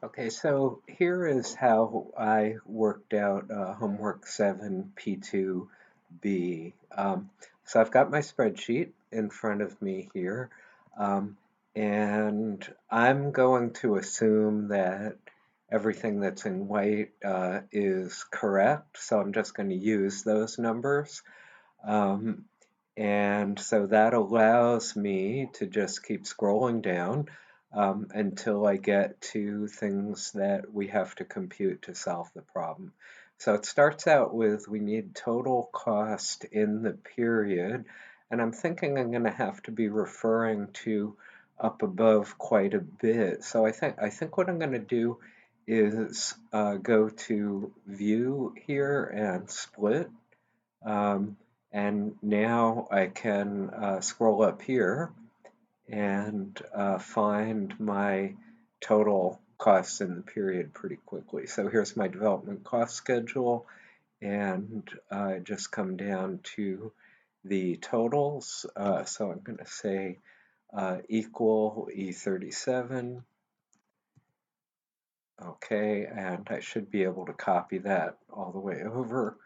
Okay, so here is how I worked out homework 7 P2B. So I've got my spreadsheet in front of me here, um, and I'm going to assume that everything that's in white is correct. So I'm just going to use those numbers. Um, and so that allows me to just keep scrolling down until I get to things that we have to compute to solve the problem. So it starts out with we need total cost in the period, and I'm thinking I'm going to have to be referring to up above quite a bit. So I think what I'm going to do is go to view here and split. Um, and now I can scroll up here and find my total costs in the period pretty quickly. So here's my development cost schedule, and I just come down to the totals. So I'm going to say equal E37. Okay, and I should be able to copy that all the way over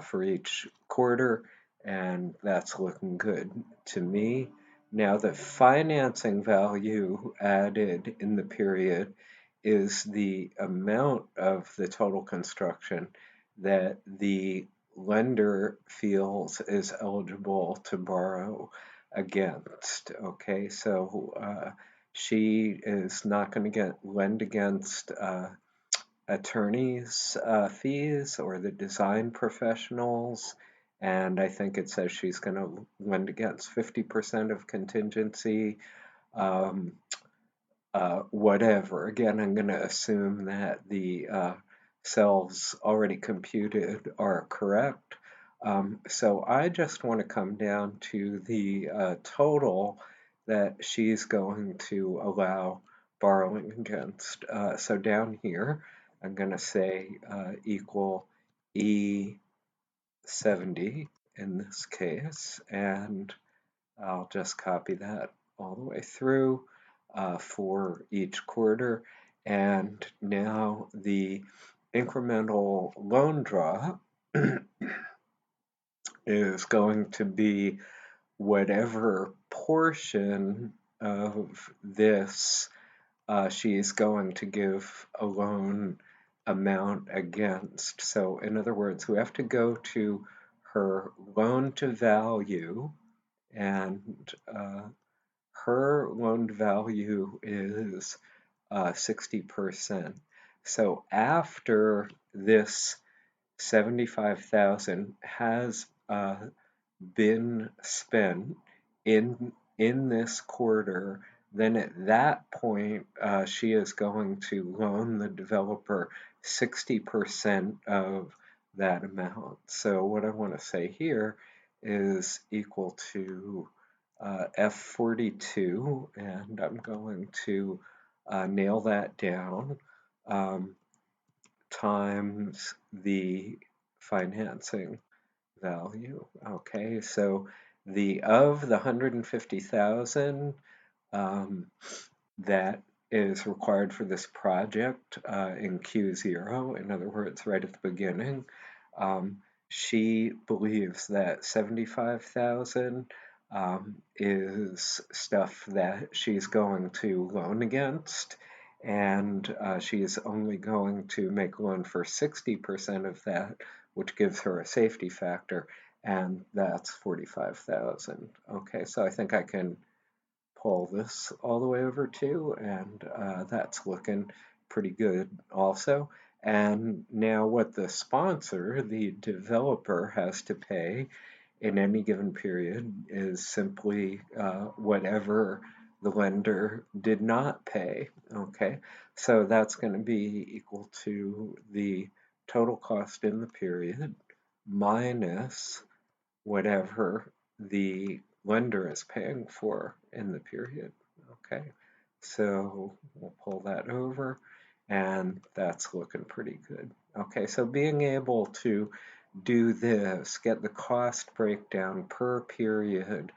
for each quarter, and that's looking good to me. Now, the financing value added in the period is the amount of the total construction that the lender feels is eligible to borrow against. Okay, so she is not going to get lend against attorneys' fees or the design professionals. And I think it says she's going to lend against 50% of contingency, um, whatever. Again, I'm going to assume that the cells already computed are correct. So I just want to come down to the total that she's going to allow borrowing against. So down here, I'm going to say equal E70 in this case, and I'll just copy that all the way through for each quarter. And now the incremental loan draw is going to be whatever portion of this she's going to give a loan amount against. So in other words, we have to go to her loan to value, and her loan to value is 60%. So after this 75,000 has been spent in this quarter, then at that point she is going to loan the developer 60% of that amount. So what I want to say here is equal to F42, and I'm going to nail that down, times the financing value. Okay, so the 150,000 um, that is required for this project in Q0, in other words, right at the beginning, um, she believes that 75,000 is stuff that she's going to loan against, and she is only going to make a loan for 60% of that, which gives her a safety factor, and that's 45,000. Okay, so I think I can pull this all the way over too, and that's looking pretty good also. And now what the sponsor, the developer, has to pay in any given period is simply whatever the lender did not pay. Okay, so that's going to be equal to the total cost in the period minus whatever the lender is paying for in the period. Okay, so we'll pull that over, and that's looking pretty good. Okay, so being able to do this, get the cost breakdown per period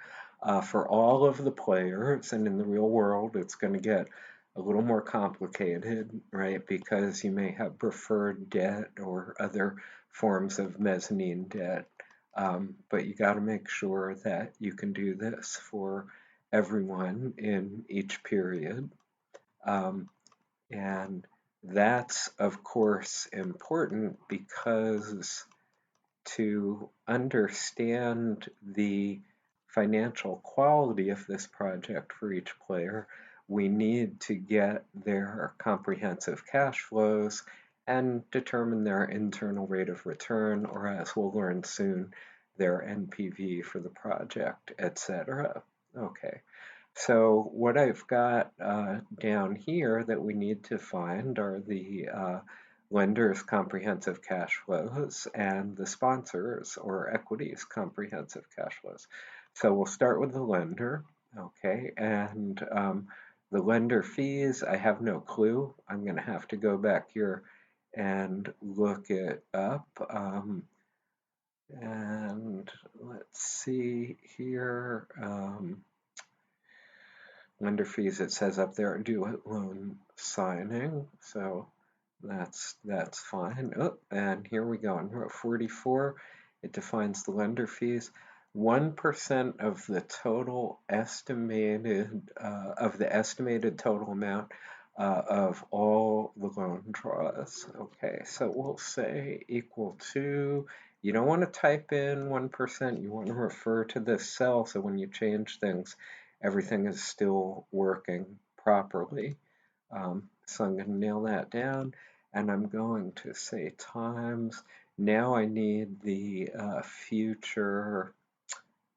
for all of the players, and in the real world, it's going to get a little more complicated, right? Because you may have preferred debt or other forms of mezzanine debt. But you got to make sure that you can do this for everyone in each period. Um, and that's, of course, important because to understand the financial quality of this project for each player, we need to get their comprehensive cash flows and determine their internal rate of return, or as we'll learn soon, their NPV for the project, etc. Okay, so what I've got down here that we need to find are the lender's comprehensive cash flows and the sponsors or equities comprehensive cash flows. So we'll start with the lender, okay, and the lender fees, I have no clue. I'm going to have to go back here and look it up. And let's see here. Lender fees, it says up there, due at loan signing, so that's fine. Oh, and here we go. In row 44, it defines the lender fees. 1% of the total estimated of the estimated total amount of all the loan draws. Okay, so we'll say equal to. You don't want to type in 1%. You want to refer to this cell so when you change things, everything is still working properly. So I'm going to nail that down, and I'm going to say times. Now I need the future,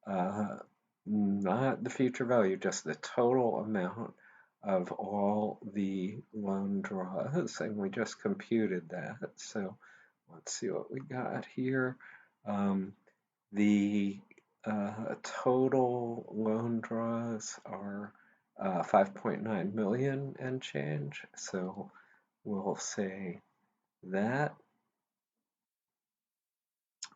not the future value, just the total amount of all the loan draws, and we just computed that. So let's see what we got here. The total loan draws are 5.9 million and change. So we'll say that,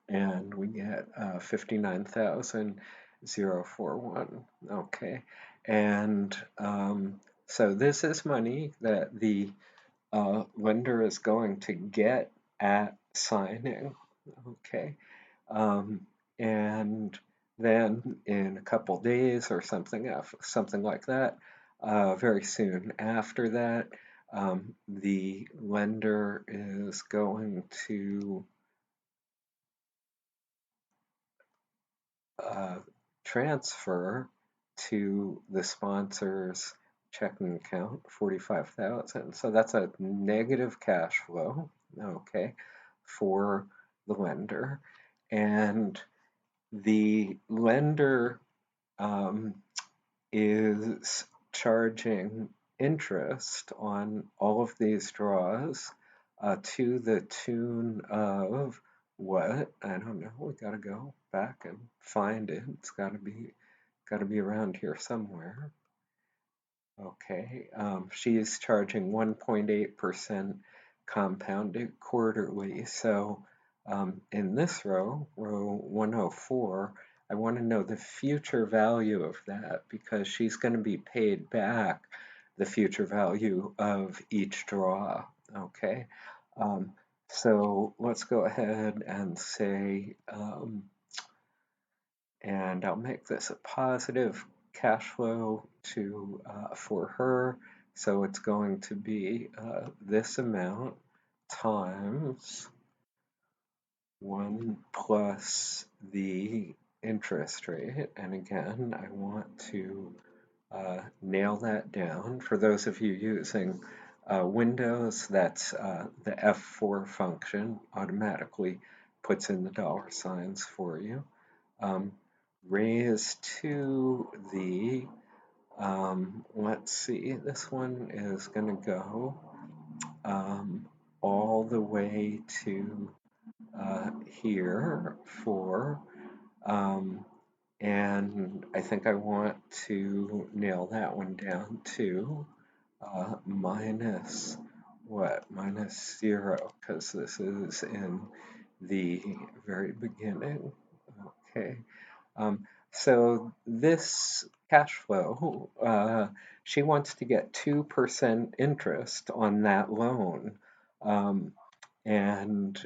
and we get 59,041. Okay, and so this is money that the lender is going to get at signing. Okay, and then in a couple days or something like that, very soon after that, the lender is going to transfer to the sponsor's checking account 45,000. So that's a negative cash flow, okay, for the lender. And the lender is charging interest on all of these draws to the tune of what? I don't know. We gotta go back and find it. It's gotta be around here somewhere. Okay, she's charging 1.8% compounded quarterly. So in this row 104, I want to know the future value of that because she's going to be paid back the future value of each draw. Okay, so let's go ahead and say, and I'll make this a positive cash flow to for her. So it's going to be this amount times 1 plus the interest rate. And again, I want to nail that down. For those of you using Windows, that's the F4 function automatically puts in the dollar signs for you. Raised to the, let's see, this one is going to go all the way to here for, and I think I want to nail that one down too, minus what? Minus 0, because this is in the very beginning. Okay. So this cash flow she wants to get 2% interest on that loan. Um, and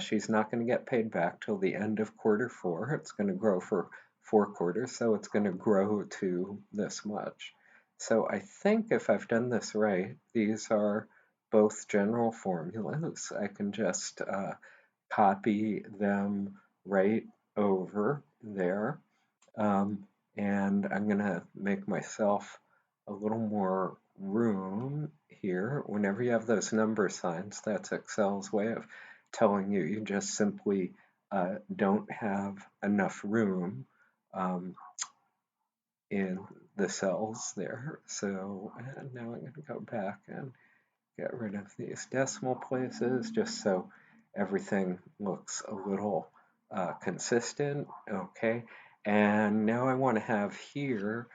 she's not going to get paid back till the end of quarter 4. It's going to grow for 4 quarters, so it's going to grow to this much. So I think if I've done this right, these are both general formulas. I can just copy them right over there. Um, and I'm going to make myself a little more room here. Whenever you have those number signs, that's Excel's way of telling you you just simply don't have enough room um, in the cells there. So and now I'm going to go back and get rid of these decimal places just so everything looks a little consistent. Okay, and now I want to have here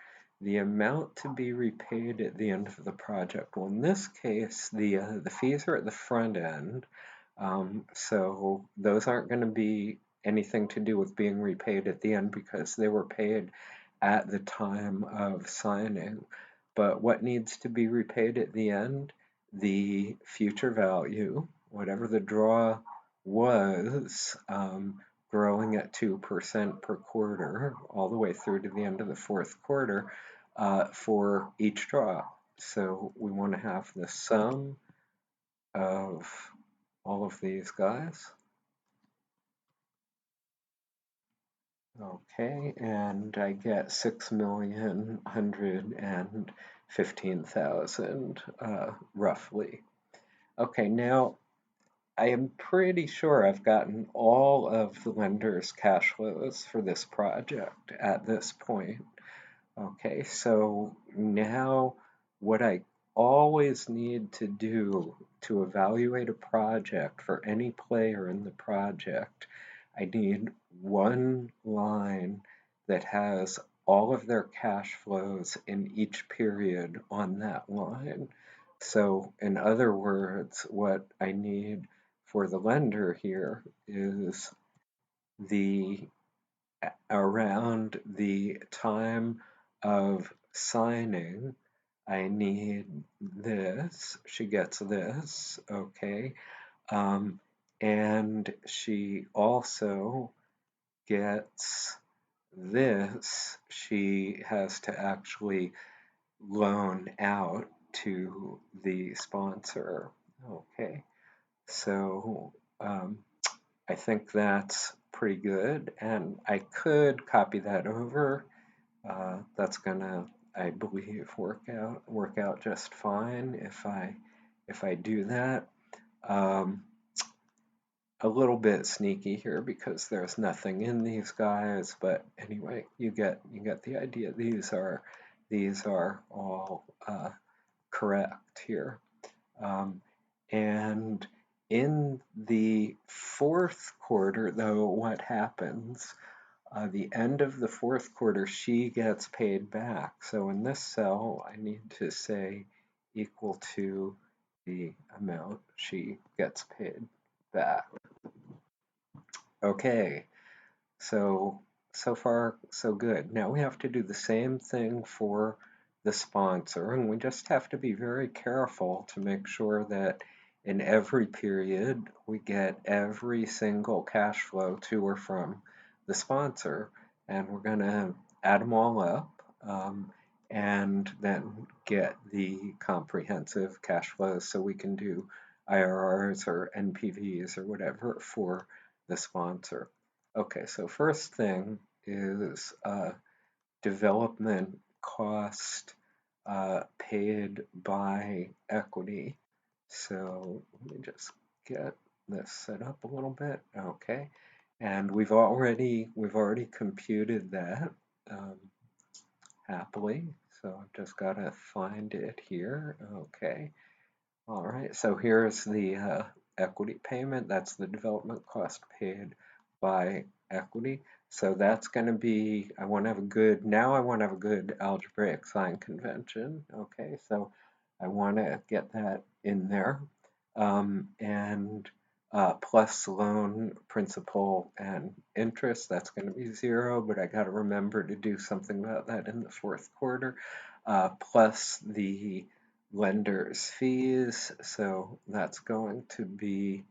the amount to be repaid at the end of the project. Well, in this case, the fees are at the front end, so those aren't going to be anything to do with being repaid at the end because they were paid at the time of signing. But what needs to be repaid at the end? The future value, whatever the draw was, growing at 2% per quarter all the way through to the end of the fourth quarter for each draw. So we want to have the sum of all of these guys. Okay, and I get 6,115,000 roughly. Okay, now I am pretty sure I've gotten all of the lender's cash flows for this project at this point. Okay, so now what I always need to do to evaluate a project for any player in the project, I need one line that has all of their cash flows in each period on that line. So, in other words, what I need for the lender here is the around the time of signing, I need this. She gets this, okay. And she also gets this. She has to actually loan out to the sponsor, okay. So I think that's pretty good, and I could copy that over. That's gonna, I believe, work out just fine if I do that. Um, a little bit sneaky here because there's nothing in these guys, but anyway, you get the idea. These are all correct here. And in the fourth quarter, though, what happens? The end of the fourth quarter, she gets paid back. So in this cell, I need to say equal to the amount she gets paid back. Okay, so far so good. Now we have to do the same thing for the sponsor, and we just have to be very careful to make sure that in every period we get every single cash flow to or from the sponsor, and we're going to add them all up and then get the comprehensive cash flows so we can do IRRs or NPVs or whatever for the sponsor. Okay, so first thing is development cost paid by equity. So let me just get this set up a little bit. Okay, and we've already computed that happily. So I've just got to find it here. Okay. All right, so here's the equity payment. That's the development cost paid by equity. So that's going to be, I want to have a good, now I want to have a good algebraic sign convention. Okay, so I want to get that in there. And plus loan principal and interest, that's going to be 0, but I got to remember to do something about that in the fourth quarter. plus the lender's fees. So that's going to be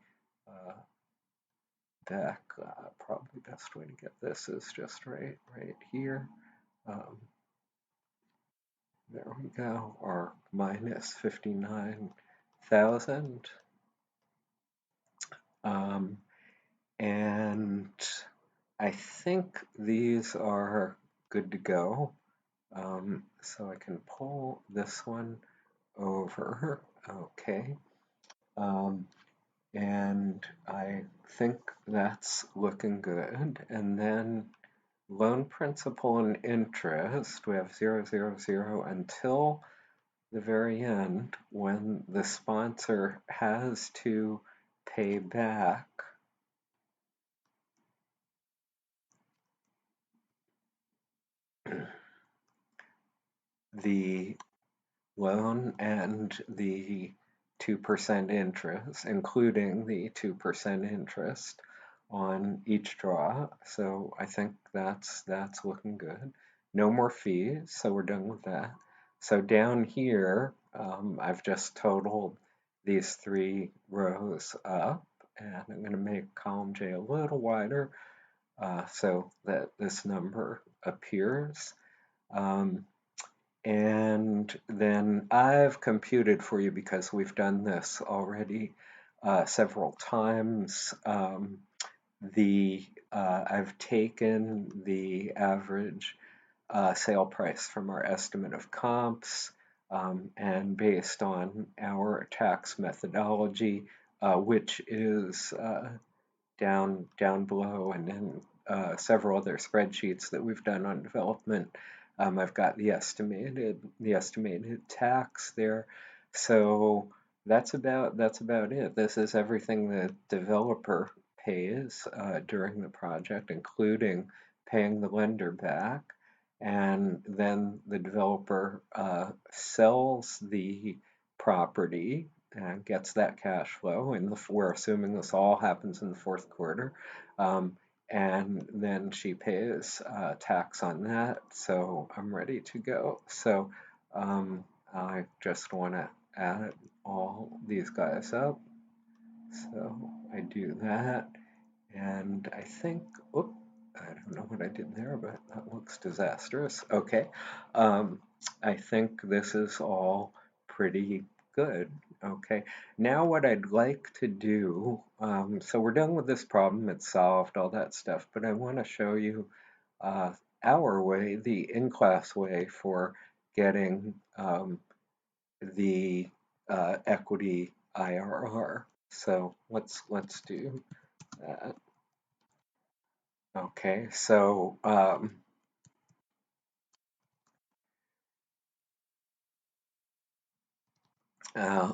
back, probably best way to get this is just right here. Um, there we go, or minus 59,000. And I think these are good to go. So I can pull this one over. Okay. And I think that's looking good. And then loan principal and interest, we have 000 until the very end when the sponsor has to pay back the loan and the 2% interest, including the 2% interest on each draw. So I think that's looking good. No more fees, so we're done with that. So down here, I've just totaled these 3 rows up, and I'm going to make column J a little wider so that this number appears. And then I've computed for you, because we've done this already several times. I've taken the average sale price from our estimate of comps, and based on our tax methodology, which is down below, and in several other spreadsheets that we've done on development. I've got the estimated tax there. So that's about it. This is everything the developer pays during the project, including paying the lender back. And then the developer sells the property and gets that cash flow. And we're assuming this all happens in the fourth quarter. And then she pays tax on that. So I'm ready to go. So I just want to add all these guys up. So I do that. And I think, oop, I don't know what I did there, but that looks disastrous. Okay. I think this is all pretty good. Okay. Now what I'd like to do, so we're done with this problem, it's solved, all that stuff, but I want to show you our way, the in-class way for getting the equity IRR. So let's do that. Okay, so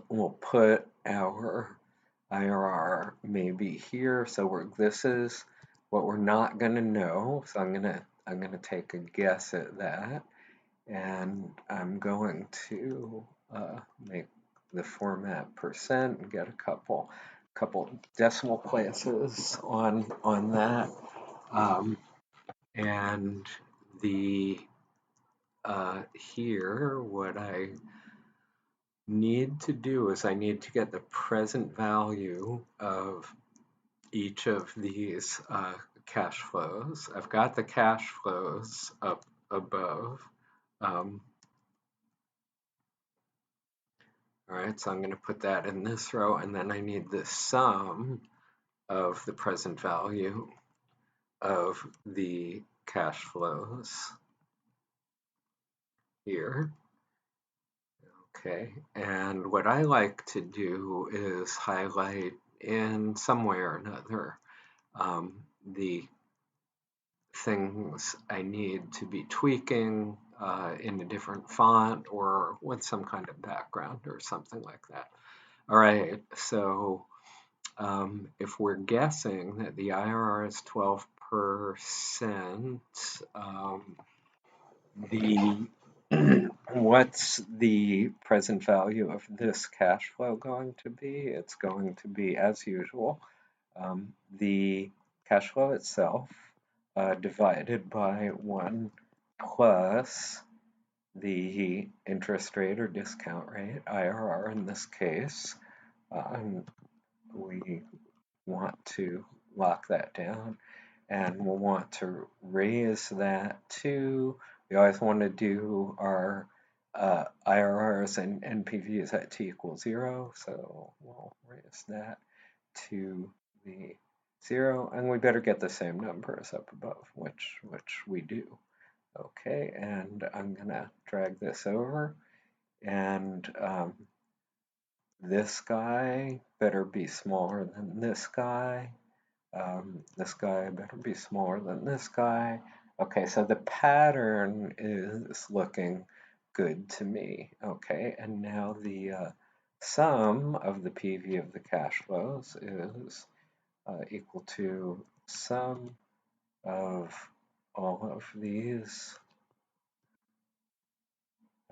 we'll put our IRR maybe here. So this is what we're not going to know. So I'm gonna take a guess at that, and I'm going to make the format percent and get a couple decimal places on that, and the here what I need to do is I need to get the present value of each of these cash flows. I've got the cash flows up above. All right, so I'm going to put that in this row, and then I need the sum of the present value of the cash flows here. Okay, and what I like to do is highlight in some way or another the things I need to be tweaking in a different font or with some kind of background or something like that. All right, so if we're guessing that the IRR is 12%, the what's the present value of this cash flow going to be? It's going to be, as usual, the cash flow itself divided by 1 plus the interest rate or discount rate, IRR in this case. We want to lock that down, and we'll want to raise that to, we always want to do our IRRs and NPVs at t equals 0, so we'll raise that to the 0, and we better get the same numbers up above, which we do. Okay, and I'm gonna drag this over, and this guy better be smaller than this guy. This guy better be smaller than this guy. Okay, so the pattern is looking good to me. Okay, and now the sum of the PV of the cash flows is equal to sum of all of these.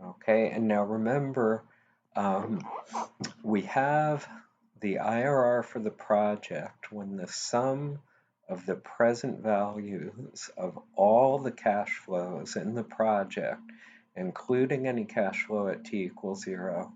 Okay, and now remember, we have the IRR for the project when the sum of the present values of all the cash flows in the project, including any cash flow at t equals 0,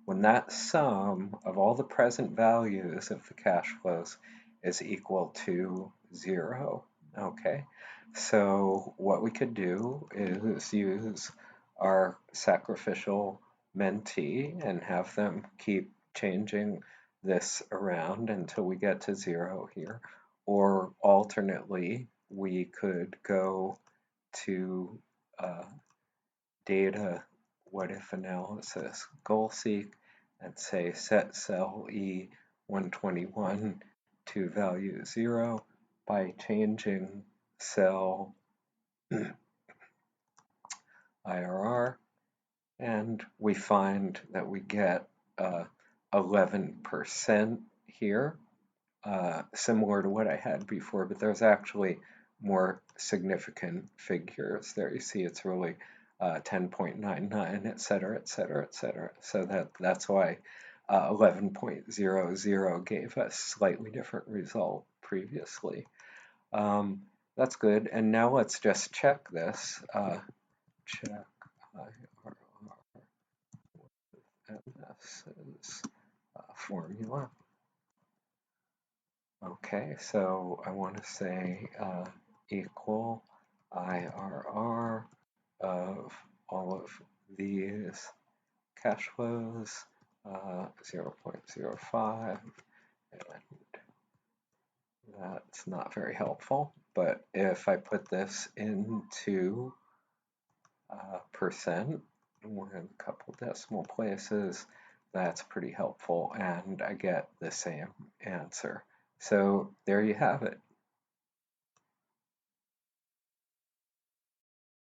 when that sum of all the present values of the cash flows is equal to 0. Okay, so what we could do is use our sacrificial mentee and have them keep changing this around until we get to 0 here. Or alternately, we could go to data what if analysis goal seek and say set cell E121 to value 0 by changing cell IRR, and we find that we get 11% here, similar to what I had before, but there's actually more significant figures there. You see it's really 10.99, et cetera, et cetera, et cetera. So that's why 11.00 gave us slightly different result previously. That's good. And now let's just check this. Check IRR. And this is formula. Okay, so I want to say equal IRR of all of these cash flows, 0.05, and that's not very helpful. But if I put this into percent with a couple decimal places, that's pretty helpful, and I get the same answer. So there you have it.